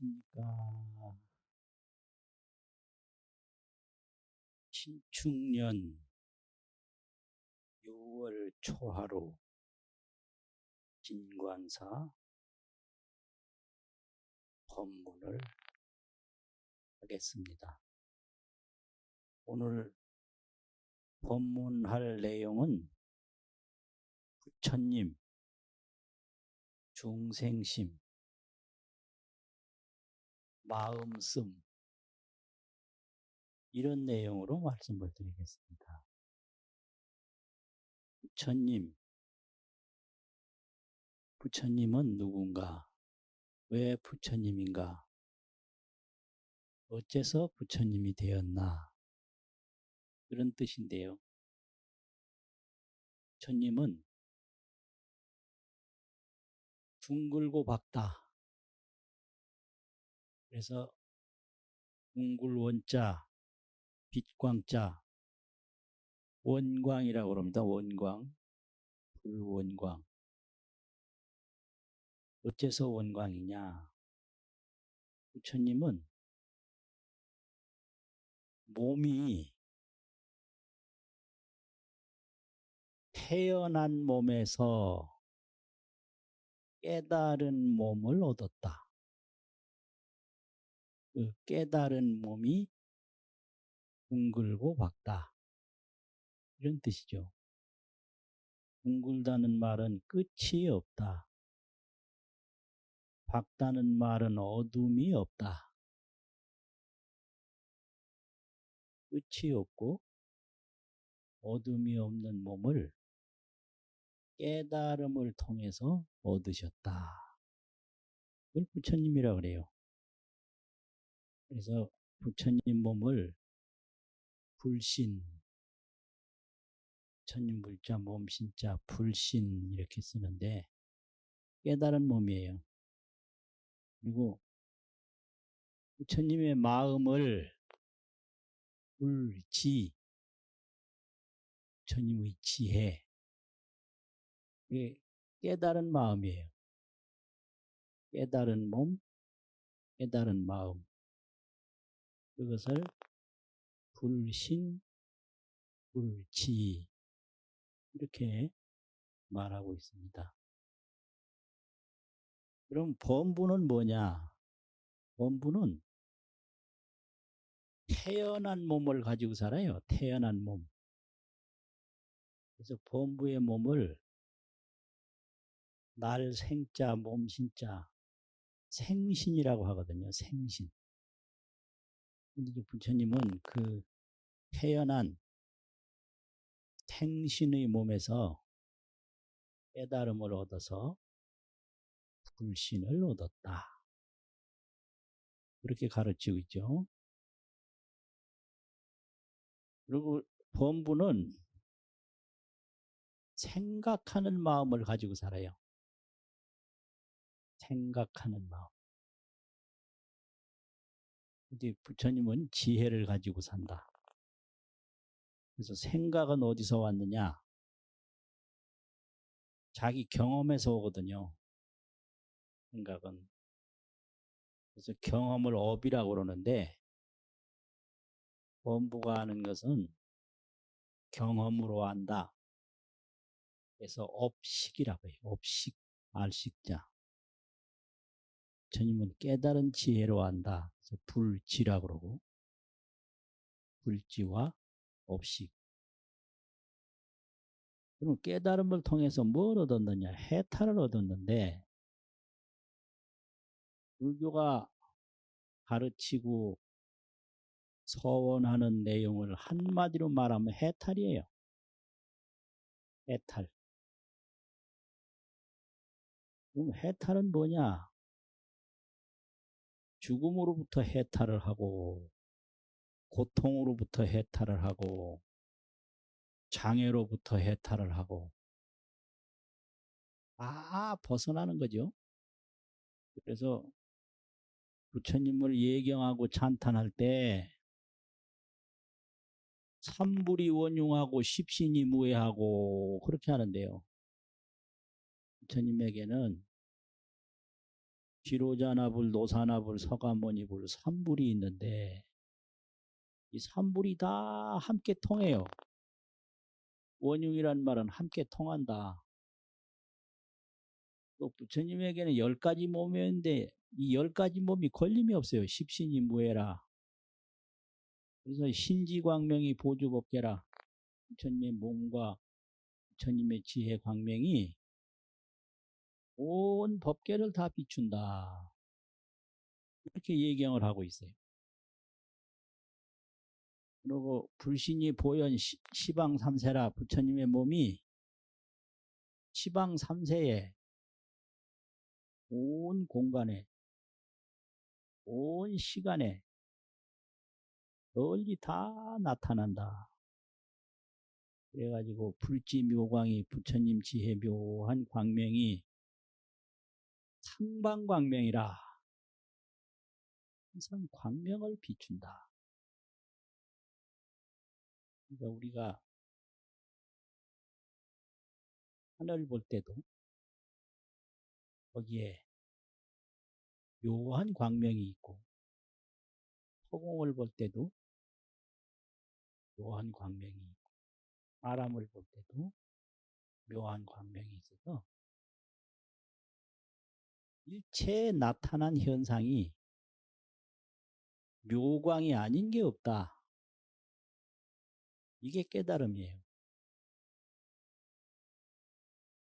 안녕하십니까. 신축년 6월 초하루 진관사 법문을 하겠습니다. 오늘 법문할 내용은 부처님, 중생심, 마음씀 이런 내용으로 말씀을 드리겠습니다. 부처님은 누군가? 왜 부처님인가? 어째서 부처님이 되었나? 그런 뜻인데요. 부처님은 둥글고 밝다. 그래서 둥글원자, 빛광자, 원광이라고 그럽니다. 원광, 불원광. 어째서 원광이냐? 부처님은 몸이 태어난 몸에서 깨달은 몸을 얻었다. 그 깨달은 몸이 둥글고 밝다. 이런 뜻이죠. 둥글다는 말은 끝이 없다. 밝다는 말은 어둠이 없다. 끝이 없고 어둠이 없는 몸을 깨달음을 통해서 얻으셨다. 그걸 부처님이라고 그래요. 그래서 부처님 몸을 불신, 부처님 불자, 몸신자, 불신 이렇게 쓰는데 깨달은 몸이에요. 그리고 부처님의 마음을 불지, 부처님의 지혜, 깨달은 마음이에요. 깨달은 몸, 깨달은 마음. 그것을 불신, 불지 이렇게 말하고 있습니다. 그럼 범부는 뭐냐? 범부는 태어난 몸을 가지고 살아요. 태어난 몸. 그래서 범부의 몸을 날 생자, 몸신자, 생신이라고 하거든요. 생신. 근데 부처님은 그 태어난 생신의 몸에서 깨달음을 얻어서 불신을 얻었다. 그렇게 가르치고 있죠. 그리고 범부는 생각하는 마음을 가지고 살아요. 생각하는 마음. 근데 부처님은 지혜를 가지고 산다. 그래서 생각은 어디서 왔느냐? 자기 경험에서 오거든요. 생각은. 그래서 경험을 업이라고 그러는데 범부가 하는 것은 경험으로 한다. 그래서 업식이라고 해요. 업식, 알식자. 부처님은 깨달은 지혜로 한다. 그래서 불지라고 그러고 불지와 업식. 그럼 깨달음을 통해서 뭘 얻었느냐? 해탈을 얻었는데 불교가 가르치고 서원하는 내용을 한마디로 말하면 해탈이에요. 해탈. 그럼 해탈은 뭐냐? 죽음으로부터 해탈을 하고 고통으로부터 해탈을 하고 장애로부터 해탈을 하고 벗어나는 거죠. 그래서 부처님을 예경하고 찬탄할 때 삼불이 원흉하고 십신이 무해하고 그렇게 하는데요. 부처님에게는 지로자나불, 노사나불, 서가모니불 3불이 있는데 이 3불이 다 함께 통해요. 원흉이란 말은 함께 통한다. 또 부처님에게는 10가지 몸이었는데 이 10가지 몸이 걸림이 없어요. 십신이 무해라. 그래서 신지광명이 보주법계라. 부처님의 몸과 부처님의 지혜 광명이 온 법계를 다 비춘다. 이렇게 예경을 하고 있어요. 그리고 불신이 보현 시방 3세라. 부처님의 몸이 시방 3세에 온 공간에 온 시간에 널리 다 나타난다. 그래가지고 불지묘광이 부처님 지혜 묘한 광명이 상방광명이라. 항상 광명을 비춘다. 그러니까 우리가 하늘 볼 때도 거기에 묘한 광명이 있고, 허공을 볼 때도 묘한 광명이 있고, 바람을 볼 때도 묘한 광명이 있어서 일체에 나타난 현상이 묘광이 아닌 게 없다. 이게 깨달음이에요.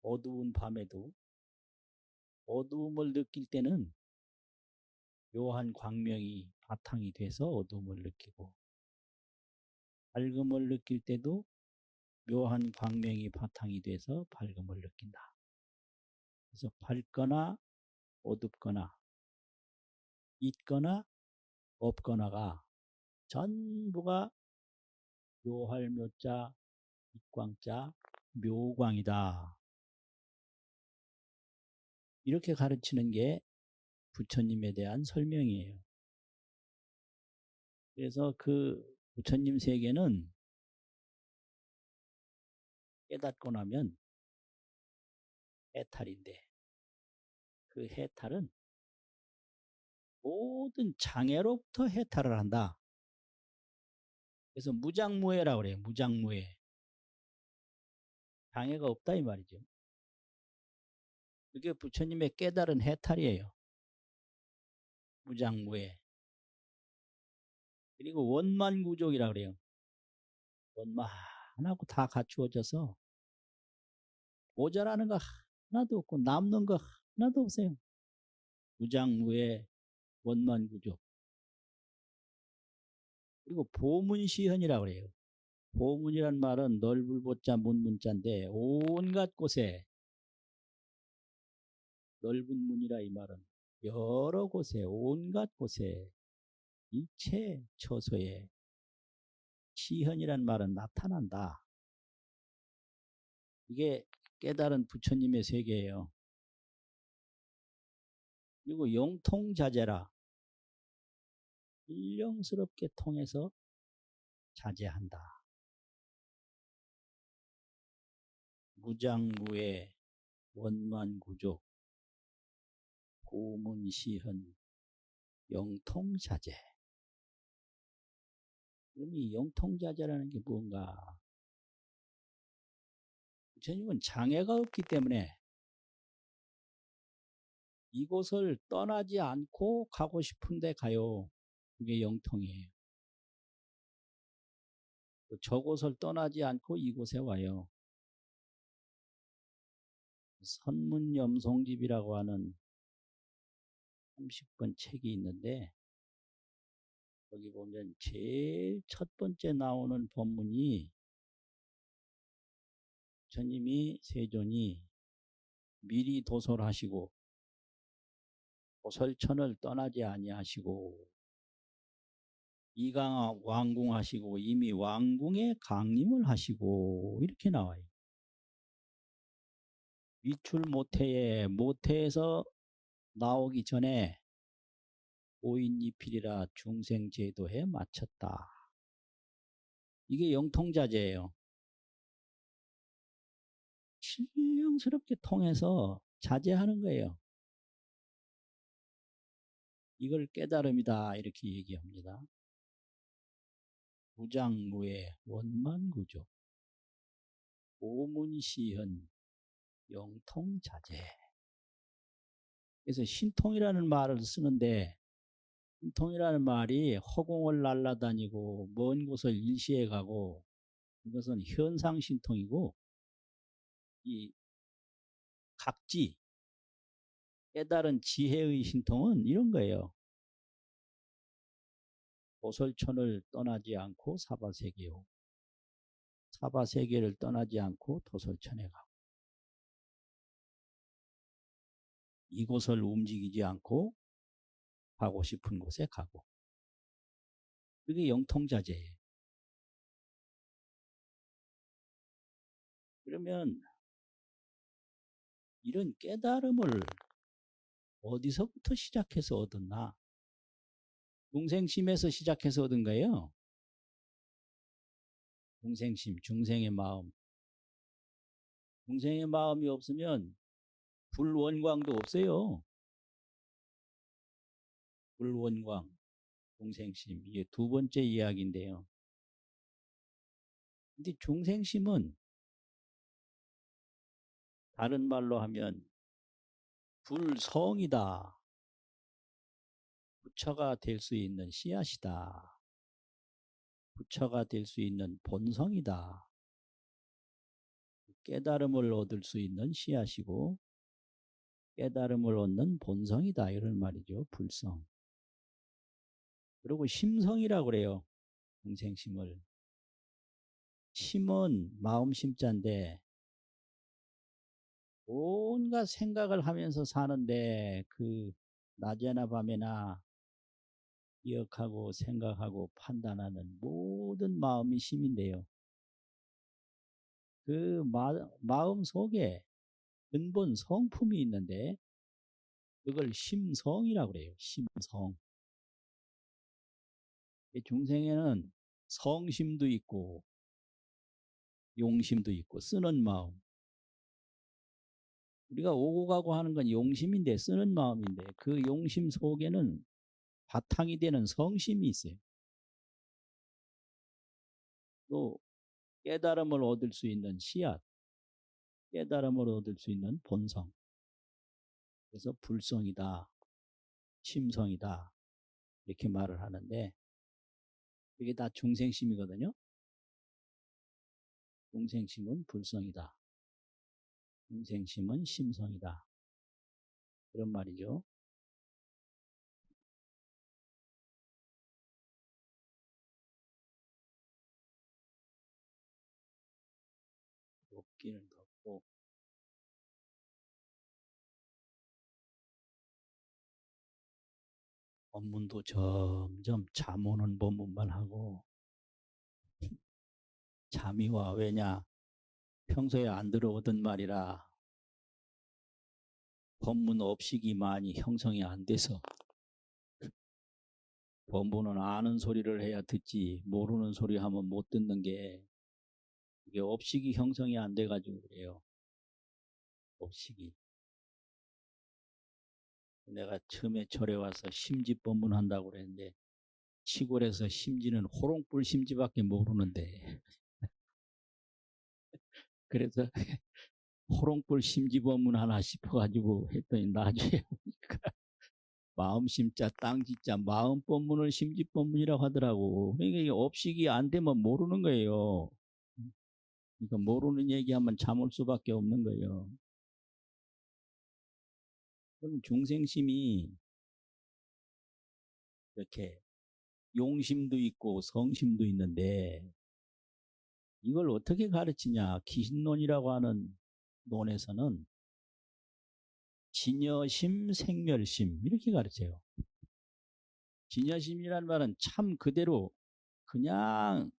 어두운 밤에도 어두움을 느낄 때는 묘한 광명이 바탕이 돼서 어두움을 느끼고, 밝음을 느낄 때도 묘한 광명이 바탕이 돼서 밝음을 느낀다. 그래서 밝거나 어둡거나 있거나 없거나가 전부가 묘할 묘자, 입광자, 묘광이다. 이렇게 가르치는 게 부처님에 대한 설명이에요. 그래서 그 부처님 세계는 깨닫고 나면 해탈인데, 그 해탈은 모든 장애로부터 해탈을 한다. 그래서 무장무해라고 그래요. 무장무해. 장애가 없다 이 말이죠. 그게 부처님의 깨달은 해탈이에요. 무장무해. 그리고 원만구족이라고 그래요. 원만하고 다 갖추어져서 모자라는 거 하나도 없고 남는 거 하나도 없어요. 무장무해, 원만구족. 그리고 보문시현이라고 그래요. 보문이란 말은 넓을보자 문문자인데 온갖 곳에, 넓은 문이라 이 말은 여러 곳에, 온갖 곳에, 일체 처소에 시현이란 말은 나타난다. 이게 깨달은 부처님의 세계예요. 그리고 영통자재라. 일령스럽게 통해서 자제한다. 무장무해, 원만구족, 고문시현, 영통자재. 그럼 이 영통자재라는 게 뭔가? 부처님은 장애가 없기 때문에 이곳을 떠나지 않고 가고 싶은데 가요. 그게 영통이에요. 저곳을 떠나지 않고 이곳에 와요. 선문염송집이라고 하는 30권 책이 있는데 거기 보면 제일 첫 번째 나오는 법문이 부처님이 세존이 미리 도솔하시고 도솔천을 떠나지 아니하시고 이강 왕궁하시고 이미 왕궁에 강림을 하시고 이렇게 나와요. 위출 모태에서 나오기 전에 오인이필이라 중생제도에 마쳤다. 이게 영통자재예요. 신령스럽게 통해서 자제하는 거예요. 이걸 깨달음이다 이렇게 얘기합니다. 무장무예 원만구조 오문시현 영통자재. 그래서 신통이라는 말을 쓰는데 신통이라는 말이 허공을 날아다니고 먼 곳을 일시해 가고 이것은 현상신통이고 이 각지 깨달은 지혜의 신통은 이런 거예요. 도설천을 떠나지 않고 사바세계요. 사바세계를 떠나지 않고 도설천에 가고 이곳을 움직이지 않고 가고 싶은 곳에 가고 그게 영통자재예요. 그러면 이런 깨달음을 어디서부터 시작해서 얻었나? 중생심에서 시작해서 얻은 거예요. 중생심, 중생의 마음. 중생의 마음이 없으면 불원광도 없어요. 불원광, 중생심. 이게 두 번째 이야기인데요. 근데 중생심은 다른 말로 하면 불성이다. 부처가 될 수 있는 씨앗이다. 부처가 될 수 있는 본성이다. 깨달음을 얻을 수 있는 씨앗이고 깨달음을 얻는 본성이다. 이런 말이죠. 불성. 그리고 심성이라고 그래요. 중생심을. 심은 마음 심자인데 온갖 생각을 하면서 사는데 그 낮에나 밤에나 기억하고 생각하고 판단하는 모든 마음이 심인데요. 그 마음 속에 근본 성품이 있는데 그걸 심성이라고 그래요. 심성. 중생에는 성심도 있고 용심도 있고 쓰는 마음. 우리가 오고 가고 하는 건 용심인데 쓰는 마음인데 그 용심 속에는 바탕이 되는 성심이 있어요. 또 깨달음을 얻을 수 있는 씨앗, 깨달음을 얻을 수 있는 본성. 그래서 불성이다, 심성이다 이렇게 말을 하는데 이게 다 중생심이거든요. 중생심은 불성이다. 중생심은 심성이다. 그런 말이죠. 덮기는 덮고 법문도 점점 잠 오는 법문만 하고 잠이 와. 왜냐? 평소에 안 들어오던 말이라 법문 업식이 많이 형성이 안 돼서 법문은 아는 소리를 해야 듣지 모르는 소리 하면 못 듣는 게 이게 업식이 형성이 안 돼가지고 그래요. 업식이. 내가 처음에 절에 와서 심지 법문 한다고 그랬는데 시골에서 심지는 호롱불 심지밖에 모르는데 그래서 호롱불 심지 법문 하나 싶어가지고 했더니 나중에 보니까 마음 심자 땅 짓자 마음 법문을 심지 법문이라고 하더라고. 그러니까 이게 업식이 안 되면 모르는 거예요. 그러니까 모르는 얘기하면 잠올 수밖에 없는 거예요. 그럼 중생심이 이렇게 용심도 있고 성심도 있는데 이걸 어떻게 가르치냐. 기신론이라고 하는 논에서는 진여심, 생멸심 이렇게 가르쳐요. 진여심이라는 말은 참 그대로 그냥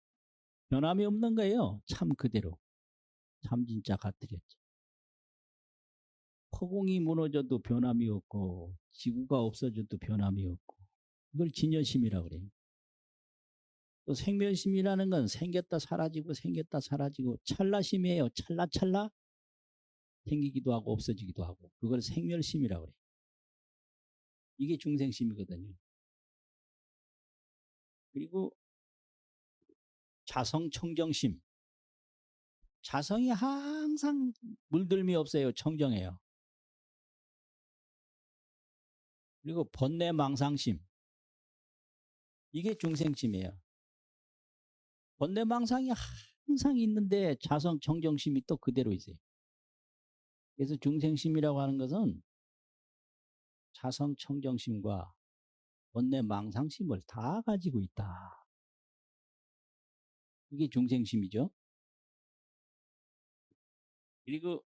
변함이 없는 거예요. 참 그대로. 참 진짜 같으렸죠. 허공이 무너져도 변함이 없고 지구가 없어져도 변함이 없고 이걸 진여심이라고 그래요. 또 생멸심이라는 건 생겼다 사라지고 생겼다 사라지고 찰나심이에요. 찰나찰나 생기기도 하고 없어지기도 하고 그걸 생멸심이라고 그래요. 이게 중생심이거든요. 그리고 자성청정심. 자성이 항상 물들미 없어요. 청정해요. 그리고 번뇌망상심. 이게 중생심이에요. 번뇌망상이 항상 있는데 자성청정심이 또 그대로 있어요. 그래서 중생심이라고 하는 것은 자성청정심과 번뇌망상심을 다 가지고 있다. 이게 중생심이죠. 그리고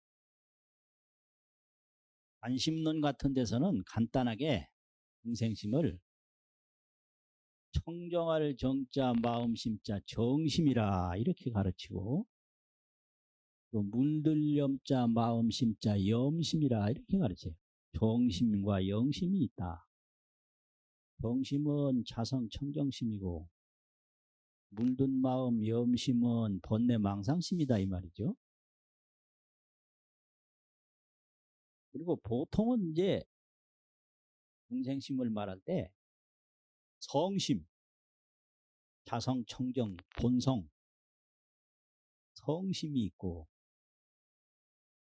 안심론 같은 데서는 간단하게 중생심을 청정할 정자 마음심자 정심이라 이렇게 가르치고, 또 물들 염자 마음심자 염심이라 이렇게 가르쳐요. 정심과 영심이 있다. 정심은 자성 청정심이고 물든 마음 염심은 번뇌망상심이다 이 말이죠. 그리고 보통은 이제 중생심을 말할 때 성심, 자성 청정 본성, 성심이 있고,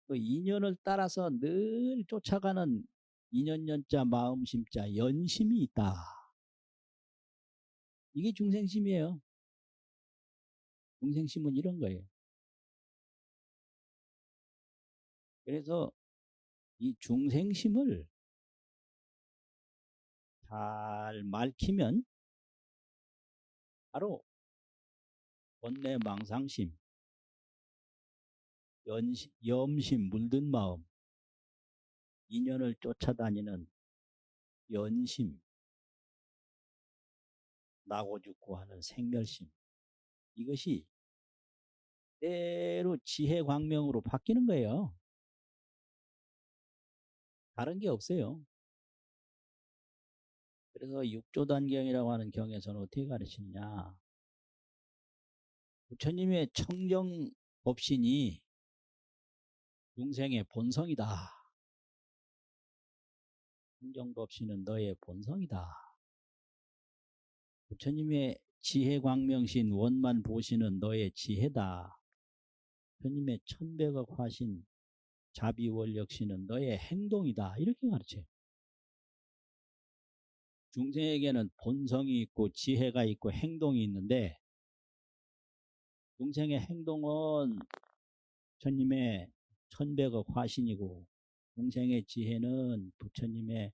또 인연을 따라서 늘 쫓아가는 인연연자 마음심자 연심이 있다. 이게 중생심이에요. 중생심은 이런 거예요. 그래서 이 중생심을 잘 말키면 바로 번뇌망상심, 염심 물든 마음, 인연을 쫓아다니는 연심, 나고 죽고 하는 생멸심, 이것이 때로 지혜 광명으로 바뀌는 거예요. 다른 게 없어요. 그래서 육조단경이라고 하는 경에서는 어떻게 가르치느냐. 부처님의 청정 법신이 중생의 본성이다. 청정 법신은 너의 본성이다. 부처님의 지혜 광명신 원만 보시는 너의 지혜다. 부처님의 천백억 화신 자비원력신은 너의 행동이다. 이렇게 가르쳐요. 중생에게는 본성이 있고 지혜가 있고 행동이 있는데, 중생의 행동은 부처님의 천백억 화신이고, 중생의 지혜는 부처님의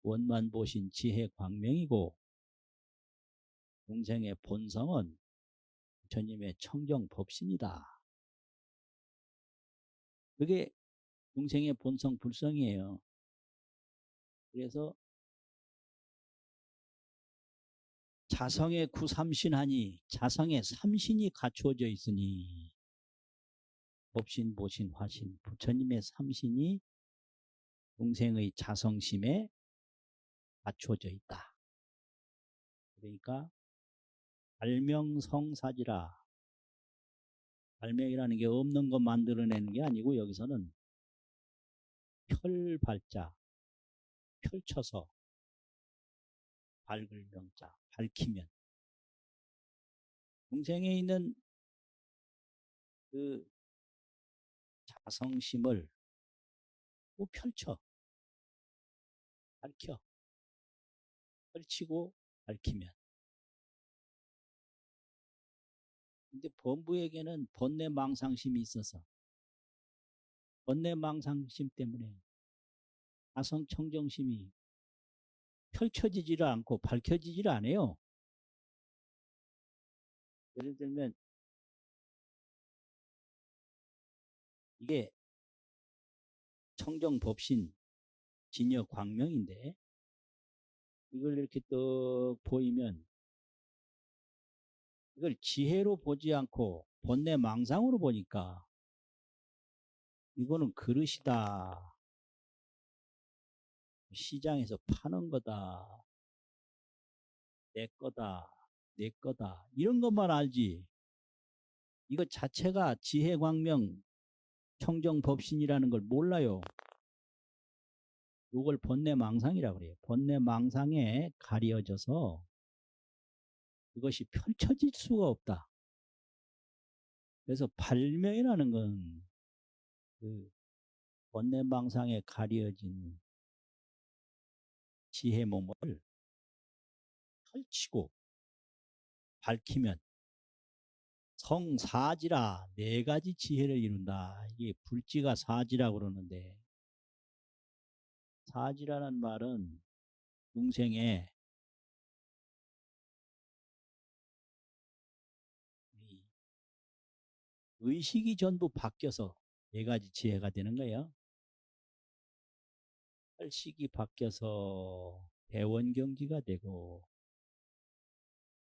원만 보신 지혜 광명이고, 중생의 본성은 부처님의 청정 법신이다. 그게 중생의 본성 불성이에요. 그래서 자성의 구삼신하니 자성의 삼신이 갖추어져 있으니, 법신, 보신, 화신, 부처님의 삼신이 중생의 자성심에 갖추어져 있다. 그러니까 발명성사지라. 발명이라는 게 없는 거 만들어내는 게 아니고, 여기서는 펼발자, 펼쳐서, 밝을 명자, 밝히면, 중생에 있는 그 자성심을 또 펼쳐, 밝혀, 펼치고 밝히면. 근데 범부에게는 번뇌망상심이 있어서, 번뇌망상심 때문에 자성청정심이 펼쳐지지를 않고 밝혀지지를 않아요. 예를 들면 이게 청정법신 진여 광명인데, 이걸 이렇게 떡 보이면 이걸 지혜로 보지 않고 번뇌망상으로 보니까 이거는 그릇이다, 시장에서 파는 거다, 내 거다, 내 거다, 이런 것만 알지, 이거 자체가 지혜광명 청정법신이라는 걸 몰라요. 요걸 번뇌망상이라고 그래요. 번뇌망상에 가려져서 그것이 펼쳐질 수가 없다. 그래서 발명이라는 건 그 번뇌망상에 가려진 지혜 몸을 펼치고 밝히면 성사지라 네 가지 지혜를 이룬다. 이게 불지가 사지라고 그러는데, 사지라는 말은 중생의 의식이 전부 바뀌어서 네 가지 지혜가 되는 거예요. 팔식이 바뀌어서 대원경지가 되고,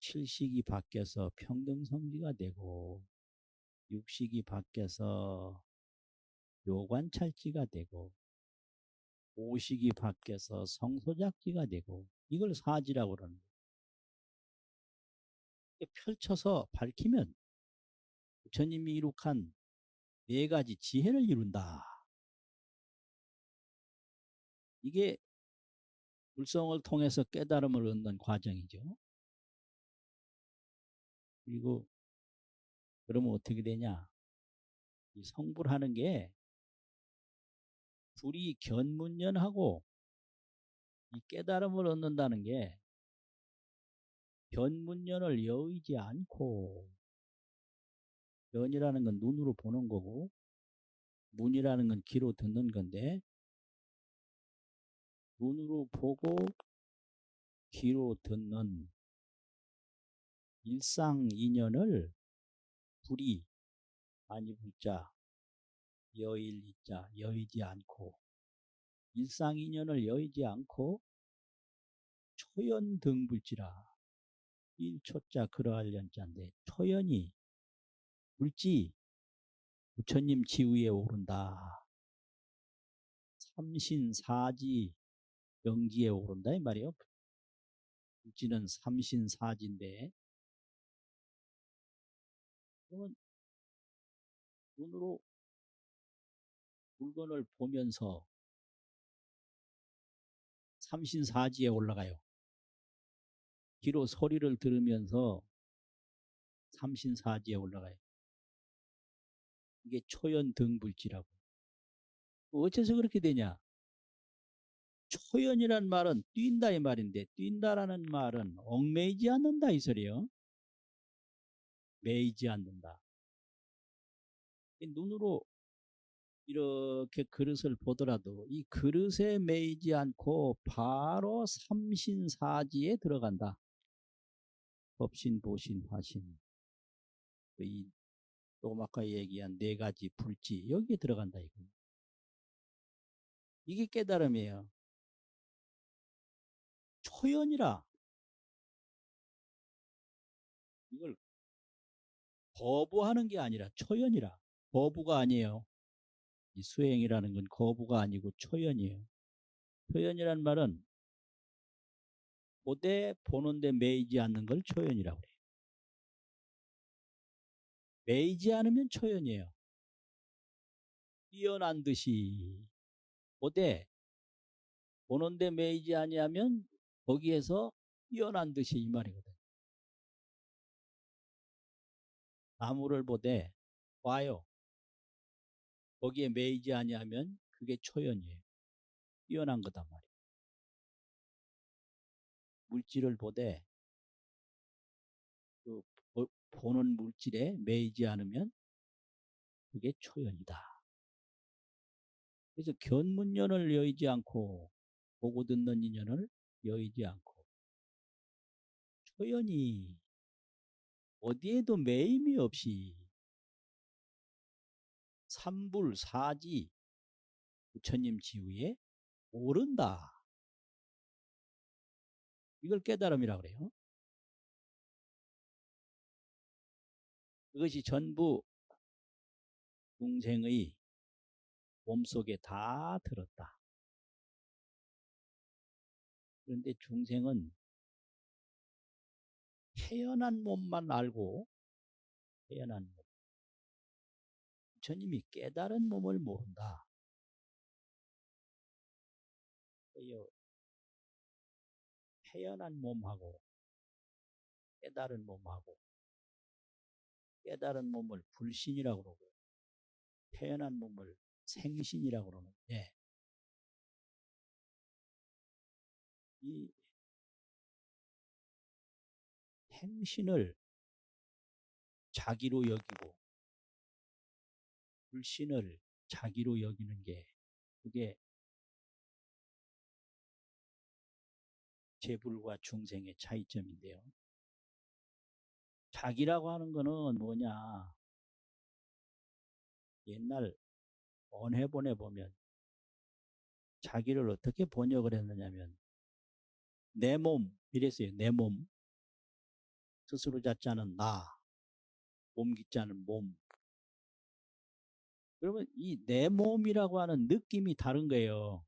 칠식이 바뀌어서 평등성지가 되고, 육식이 바뀌어서 요관찰지가 되고, 오식이 바뀌어서 성소작지가 되고, 이걸 사지라고 그러는 거예요. 펼쳐서 밝히면 부처님이 이룩한 네 가지 지혜를 이룬다. 이게 불성을 통해서 깨달음을 얻는 과정이죠. 그리고 그러면 어떻게 되냐? 이 성불하는 게 불이 견문연하고, 이 깨달음을 얻는다는 게 견문연을 여의지 않고, 견이라는 건 눈으로 보는 거고 문이라는 건 귀로 듣는 건데, 눈으로 보고 귀로 듣는 일상인연을 불이 아니 불자 여일이자 여의지 않고, 일상인연을 여의지 않고 초연등불지라, 일초자 그러할 연자인데 초연이 불지 부처님 지위에 오른다. 삼신사지 영지에 오른다 이 말이에요. 불지는 삼신사지인데, 그러면 눈으로 물건을 보면서 삼신사지에 올라가요. 귀로 소리를 들으면서 삼신사지에 올라가요. 이게 초연등불지라고. 어째서 그렇게 되냐? 초연이란 말은 뛴다 이 말인데, 뛴다라는 말은 얽매이지 않는다 이 소리요. 매이지 않는다. 눈으로 이렇게 그릇을 보더라도 이 그릇에 매이지 않고 바로 삼신사지에 들어간다. 법신, 보신, 화신, 이 조금 아까 얘기한 네 가지 불지, 여기에 들어간다 이거. 이게 깨달음이에요. 초연이라. 이걸 거부하는 게 아니라 초연이라. 거부가 아니에요. 이 수행이라는 건 거부가 아니고 초연이에요. 초연이란 말은 보되 보는데 매이지 않는 걸 초연이라고 해요. 매이지 않으면 초연이에요. 뛰어난 듯이 보되 보는데 매이지 아니하면 거기에서 뛰어난 듯이 이 말이거든. 나무를 보되 봐요. 거기에 매이지 아니하면 그게 초연이에요. 뛰어난 거단 말이에요. 물질을 보되 그 보는 물질에 매이지 않으면 그게 초연이다. 그래서 견문연을 여의지 않고 보고 듣는 인연을 여의지 않고, 초연이 어디에도 매임이 없이 삼불사지 부처님 지위에 오른다. 이걸 깨달음이라고 그래요. 그것이 전부 중생의 몸속에 다 들었다. 그런데 중생은 태어난 몸만 알고, 태어난 몸, 부처님이 깨달은 몸을 모른다. 이 태어난 몸하고 깨달은 몸하고, 깨달은 몸을 불신이라고 그러고 태어난 몸을 생신이라고 그러는데, 이 행신을 자기로 여기고 불신을 자기로 여기는 게, 그게 재불과 중생의 차이점인데요. 자기라고 하는 거는 뭐냐, 옛날 언해본에 보면 자기를 어떻게 번역을 했느냐면 내 몸 이랬어요. 내 몸. 스스로 자자는 나, 몸 기자는 몸. 그러면 이 내 몸이라고 하는 느낌이 다른 거예요.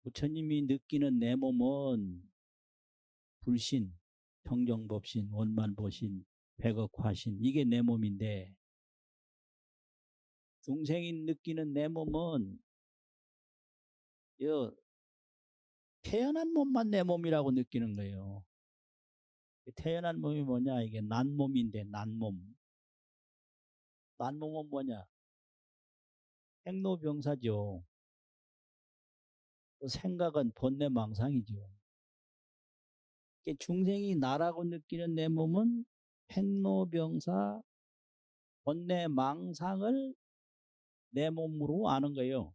부처님이 느끼는 내 몸은 불신, 청정법신, 원만보신, 백억화신, 이게 내 몸인데, 중생이 느끼는 내 몸은 태어난 몸만 내 몸이라고 느끼는 거예요. 태어난 몸이 뭐냐? 이게 난 몸인데, 난 몸. 난 몸은 뭐냐? 행로병사죠. 생각은 번뇌망상이죠. 중생이 나라고 느끼는 내 몸은 행로병사, 번뇌망상을 내 몸으로 아는 거예요.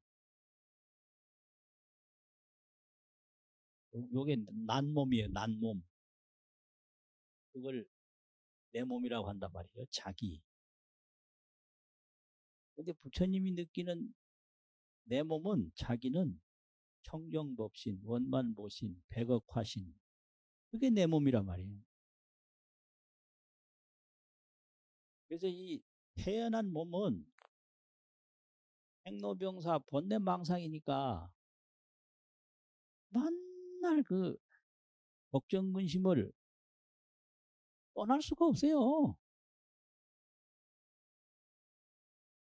요게 난 몸이에요. 난 몸. 그걸 내 몸이라고 한단 말이에요. 자기. 근데 부처님이 느끼는 내 몸은, 자기는 청정법신, 원만보신, 백억화신, 그게 내 몸이란 말이에요. 그래서 이 태어난 몸은 행로병사 번뇌망상이니까 맨날 그 걱정 근심을 떠날 수가 없어요.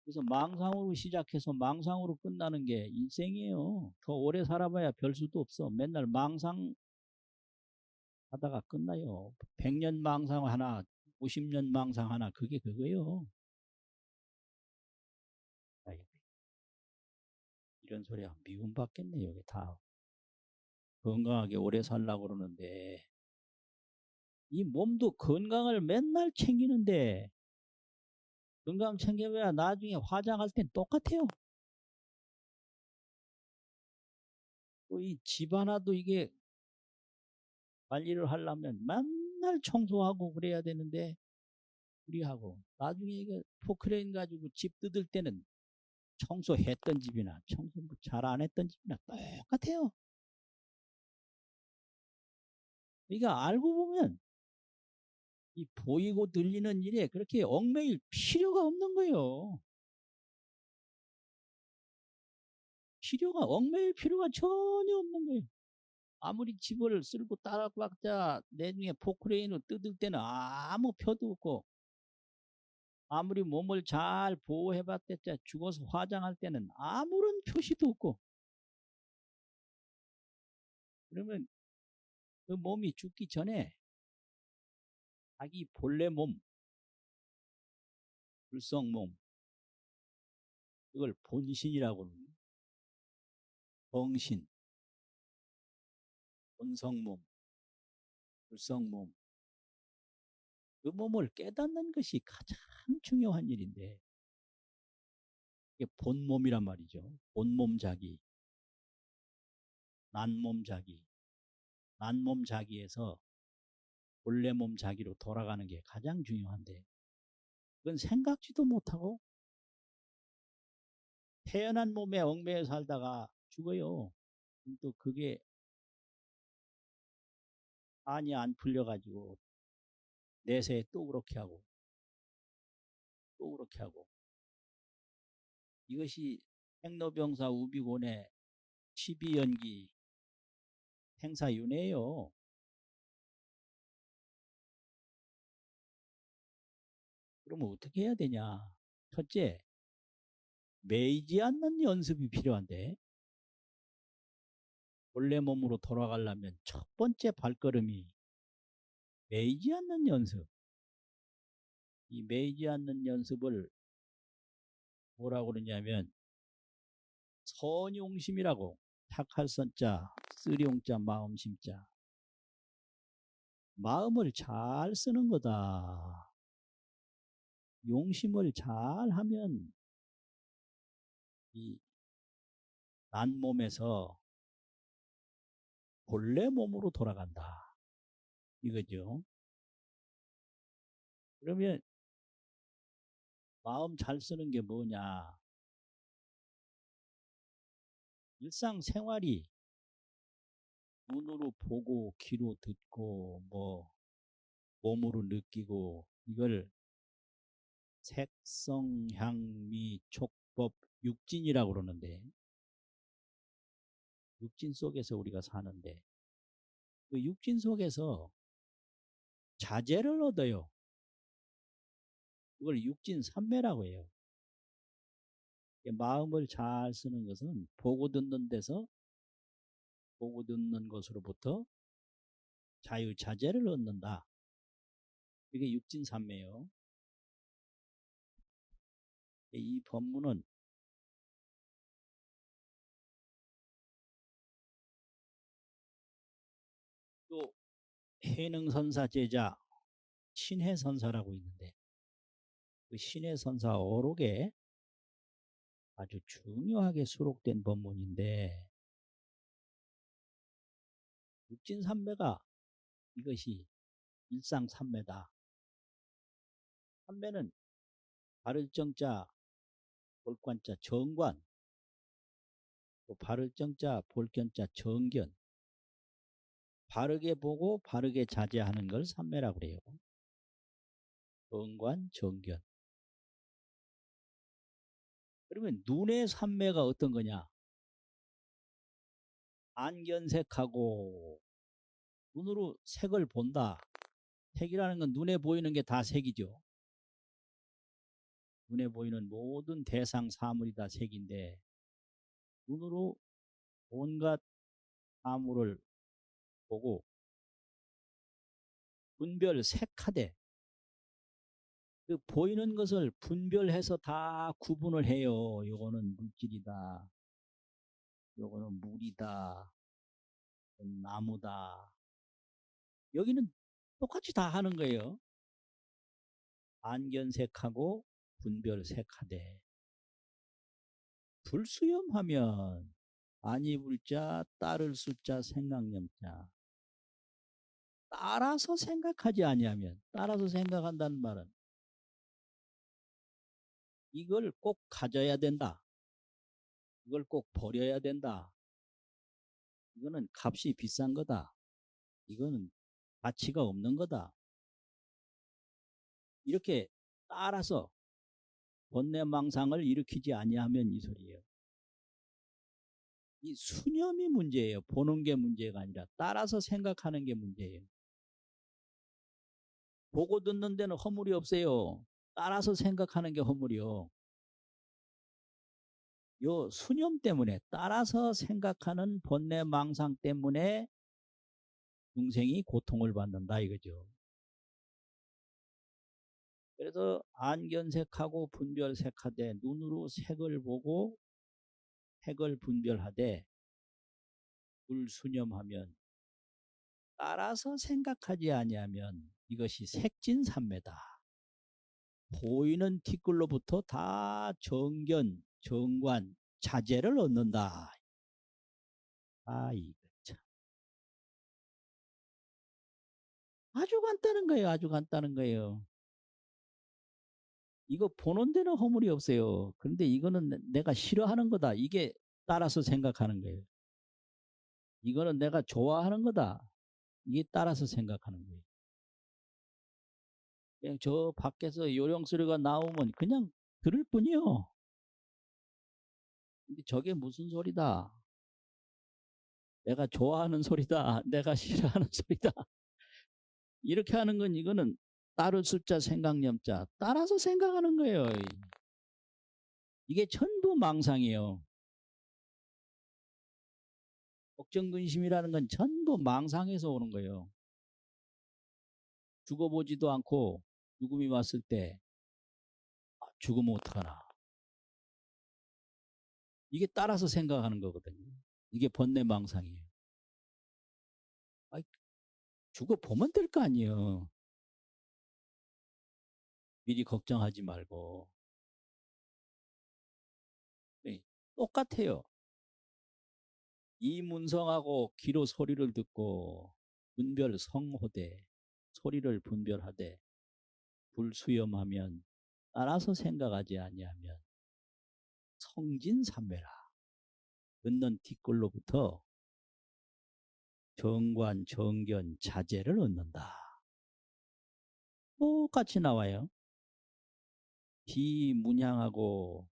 그래서 망상으로 시작해서 망상으로 끝나는 게 인생이에요. 더 오래 살아봐야 별 수도 없어. 맨날 망상 하다가 끝나요. 100년 망상 하나, 50년 망상 하나, 그게 그거예요. 이런 소리 하면 미움받겠네. 여기 다 건강하게 오래 살라고 그러는데, 이 몸도 건강을 맨날 챙기는데, 건강 챙겨봐야 나중에 화장할 땐 똑같아요. 이 집 하나도 이게 관리를 하려면 맨날 청소하고 그래야 되는데, 우리 하고 나중에 이게 포크레인 가지고 집 뜯을 때는 청소했던 집이나 청소 잘 안 했던 집이나 똑같아요. 그러니까 알고 보면 이 보이고 들리는 일에 그렇게 얽매일 필요가 없는 거예요. 얽매일 필요가 전혀 없는 거예요. 아무리 집을 쓸고 따라박자 내중에 포크레인으로 뜯을 때는 아무 표도 없고, 아무리 몸을 잘 보호해봤자 죽어서 화장할 때는 아무런 표시도 없고, 그러면 그 몸이 죽기 전에 자기 본래 몸, 불성몸, 이걸 본신이라고 하는 거예요. 정신, 본성몸, 불성몸, 그 몸을 깨닫는 것이 가장 중요한 일인데, 이게 본몸이란 말이죠. 본몸 자기, 난몸 자기, 난몸 자기에서 본래 몸 자기로 돌아가는 게 가장 중요한데, 그건 생각지도 못하고 태어난 몸에 얽매여 살다가 죽어요. 또 그게 안이 안 풀려가지고 내세에 또 그렇게 하고 또 그렇게 하고, 이것이 행로병사 우비곤의 12연기 행사윤회예요. 그러면 어떻게 해야 되냐? 첫째, 매이지 않는 연습이 필요한데, 본래 몸으로 돌아가려면 첫 번째 발걸음이 매이지 않는 연습. 이 매이지 않는 연습을 뭐라고 그러냐면 선용심이라고. 착할 선자, 쓰리용자, 마음심자. 마음을 잘 쓰는 거다. 용심을 잘 하면 이 난 몸에서 본래 몸으로 돌아간다. 이거죠. 그러면 마음 잘 쓰는 게 뭐냐? 일상생활이 눈으로 보고 귀로 듣고 뭐 몸으로 느끼고 이걸 색성, 향미, 촉법, 육진이라고 그러는데 육진 속에서 우리가 사는데 그 육진 속에서 자재를 얻어요. 그걸 육진삼매라고 해요. 마음을 잘 쓰는 것은 보고 듣는 데서 보고 듣는 것으로부터 자유자재를 얻는다. 이게 육진삼매예요. 이 법문은 또 해능선사 제자 신해선사라고 있는데 그 신해선사 어록에 아주 중요하게 수록된 법문인데 육진삼매가 이것이 일상삼매다. 삼매는 바를정자, 볼관자, 정관, 또 바를정자, 볼견자, 정견. 바르게 보고 바르게 자제하는 걸 삼매라고 그래요. 정관, 정견. 그러면 눈의 삼매가 어떤 거냐? 안견색하고 눈으로 색을 본다. 색이라는 건 눈에 보이는 게 다 색이죠. 눈에 보이는 모든 대상 사물이 다 색인데 눈으로 온갖 사물을 보고 분별색하되 그 보이는 것을 분별해서 다 구분을 해요. 요거는 물질이다. 요거는 물이다. 요거는 나무다. 여기는 똑같이 다 하는 거예요. 안견색하고 분별색하되 불수염하면 아니 불자 따를 수자 생각념자 따라서 생각하지 아니하면 따라서 생각한다는 말은 이걸 꼭 가져야 된다. 이걸 꼭 버려야 된다. 이거는 값이 비싼 거다. 이거는 가치가 없는 거다. 이렇게 따라서 번뇌망상을 일으키지 아니하면 이 소리예요. 이 수념이 문제예요. 보는 게 문제가 아니라 따라서 생각하는 게 문제예요. 보고 듣는 데는 허물이 없어요. 따라서 생각하는 게 허물이요. 요 수념 때문에 따라서 생각하는 번뇌망상 때문에 중생이 고통을 받는다 이거죠. 그래서 안견색하고 분별색하되 눈으로 색을 보고 색을 분별하되 불수념하면 따라서 생각하지 아니하면 이것이 색진삼매다. 보이는 티끌로부터 다 정견, 정관, 자재를 얻는다. 아, 이거 참. 아주 간단한 거예요. 아주 간단한 거예요. 이거 보는 데는 허물이 없어요. 그런데 이거는 내가 싫어하는 거다. 이게 따라서 생각하는 거예요. 이거는 내가 좋아하는 거다. 이게 따라서 생각하는 거예요. 그냥 저 밖에서 요령 소리가 나오면 그냥 들을 뿐이요. 근데 저게 무슨 소리다? 내가 좋아하는 소리다. 내가 싫어하는 소리다. 이렇게 하는 건 이거는 따를 숫자 생각념자 따라서 생각하는 거예요. 이게 전부 망상이에요. 걱정 근심이라는 건 전부 망상에서 오는 거예요. 죽어보지도 않고 죽음이 왔을 때 죽으면 어떡하나. 이게 따라서 생각하는 거거든요. 이게 번뇌망상이에요. 죽어보면 될 거 아니에요. 미리 걱정하지 말고. 네, 똑같아요. 이 문성하고 귀로 소리를 듣고 분별 성호대, 소리를 분별하되 불수염하면 따라서 생각하지 아니하면 성진삼매라. 듣는 뒷글로부터 정관, 정견, 자재를 얻는다. 똑같이 나와요. 비문향하고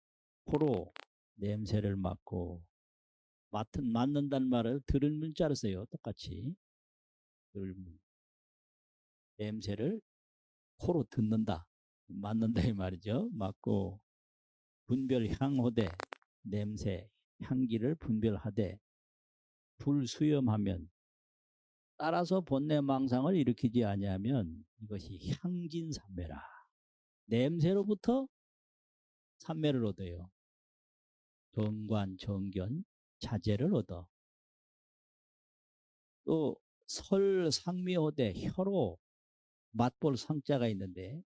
코로 냄새를 맡고 맡는다는 말을 들을 문자로 써요. 똑같이. 냄새를 코로 듣는다. 맡는다 이 말이죠. 맡고 분별 향호대 냄새 향기를 분별하되 불수염하면 따라서 본내망상을 일으키지 아니하면 이것이 향진삼매라. 냄새로부터 삼매를 얻어요. 정관, 정견, 자재를 얻어. 또 설상미호대 혀로 맛볼 상자가 있는데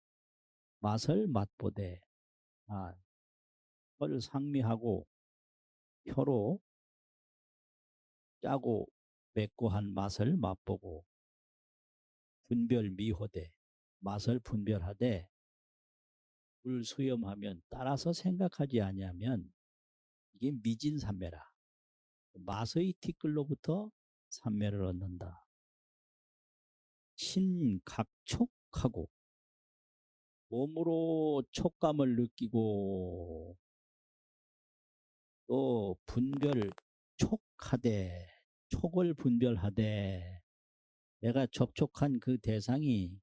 맛을 맛보되 설상미하고 혀로 짜고 맵고 한 맛을 맛보고 분별 미호대 맛을 분별하되 불수염하면 따라서 생각하지 아니하면 이게 미진삼매라. 맛의 티끌로부터 삼매를 얻는다. 신각촉하고 몸으로 촉감을 느끼고 또 분별 촉하되 촉을 분별하되 내가 접촉한 그 대상이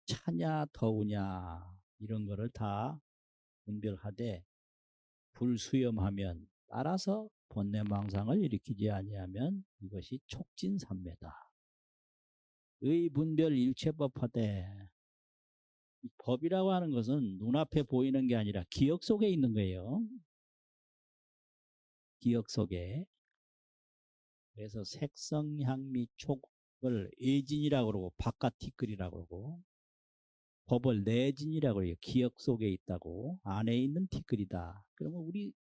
차냐 더우냐 이런 거를 다 분별하되 불수염하면 따라서 번뇌망상을 일으키지 아니하면 이것이 촉진삼매다. 의분별 일체법하되 법이라고 하는 것은 눈앞에 보이는 게 아니라 기억 속에 있는 거예요. 기억 속에. 그래서 색성향미 촉을 예진이라고 그러고 바깥 티끌이라고 그러고 법을 내진이라고 해요. 기억 속에 있다고. 안에 있는 티끌이다. 그러면 우리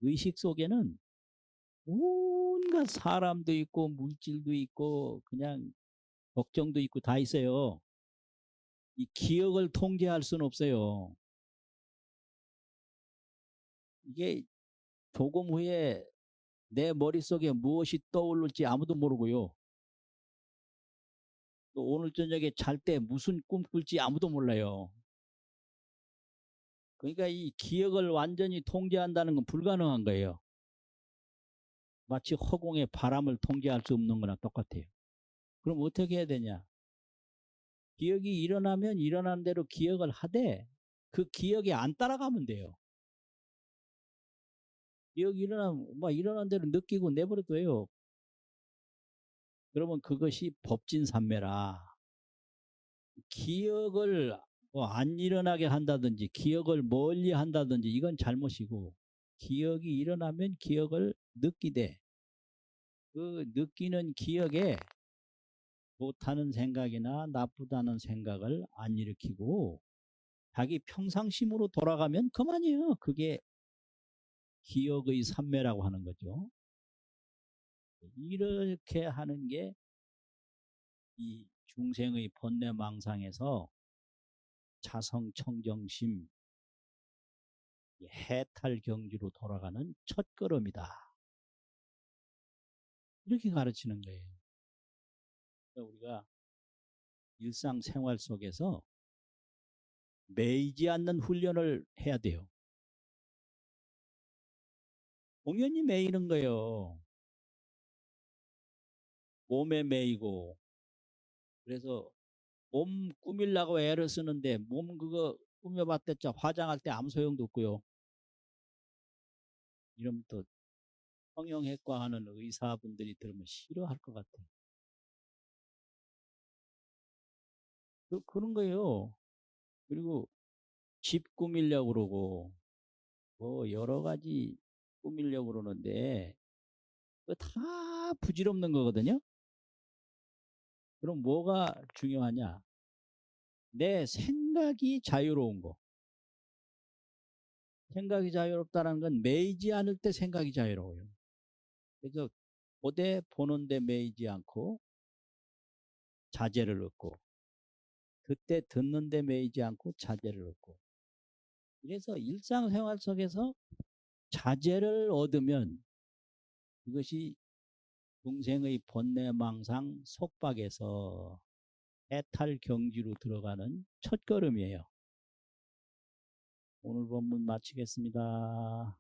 의식 속에는 온갖 사람도 있고 물질도 있고 그냥 걱정도 있고 다 있어요. 이 기억을 통제할 수는 없어요. 이게 조금 후에 내 머릿속에 무엇이 떠오를지 아무도 모르고요. 또 오늘 저녁에 잘 때 무슨 꿈 꿀지 아무도 몰라요. 그러니까 이 기억을 완전히 통제한다는 건 불가능한 거예요. 마치 허공에 바람을 통제할 수 없는 거나 똑같아요. 그럼 어떻게 해야 되냐? 기억이 일어나면 일어나는 대로 기억을 하되 그 기억에 안 따라가면 돼요. 기억이 일어나면 막 일어난 대로 느끼고 내버려둬요. 그러면 그것이 법진삼매라. 기억을 안 일어나게 한다든지 기억을 멀리 한다든지 이건 잘못이고 기억이 일어나면 기억을 느끼되 그 느끼는 기억에 좋다는 생각이나 나쁘다는 생각을 안 일으키고 자기 평상심으로 돌아가면 그만이에요. 그게 기억의 삼매라고 하는 거죠. 이렇게 하는 게 이 중생의 번뇌망상에서 자성청정심 해탈경지로 돌아가는 첫걸음이다. 이렇게 가르치는 거예요. 그러니까 우리가 일상생활 속에서 매이지 않는 훈련을 해야 돼요. 공연히 매이는 거예요. 몸에 매이고 그래서 몸 꾸밀라고 애를 쓰는데 몸 그거 꾸며봤댔자 화장할 때 아무 소용도 없고요. 이러면 또 성형외과 하는 의사분들이 들으면 싫어할 것 같아요. 그런 거예요. 그리고 집 꾸미려고 그러고, 뭐 여러 가지 꾸미려고 그러는데, 그거 다 부질없는 거거든요. 그럼 뭐가 중요하냐? 내 생각이 자유로운 거. 생각이 자유롭다는 건 매이지 않을 때 생각이 자유로워요. 그래서 고대 보는데 매이지 않고 자제를 얻고, 그때 듣는데 매이지 않고 자제를 얻고. 그래서 일상생활 속에서 자제를 얻으면 이것이 중생의 번뇌망상 속박에서 해탈 경지로 들어가는 첫걸음이에요. 오늘 본문 마치겠습니다.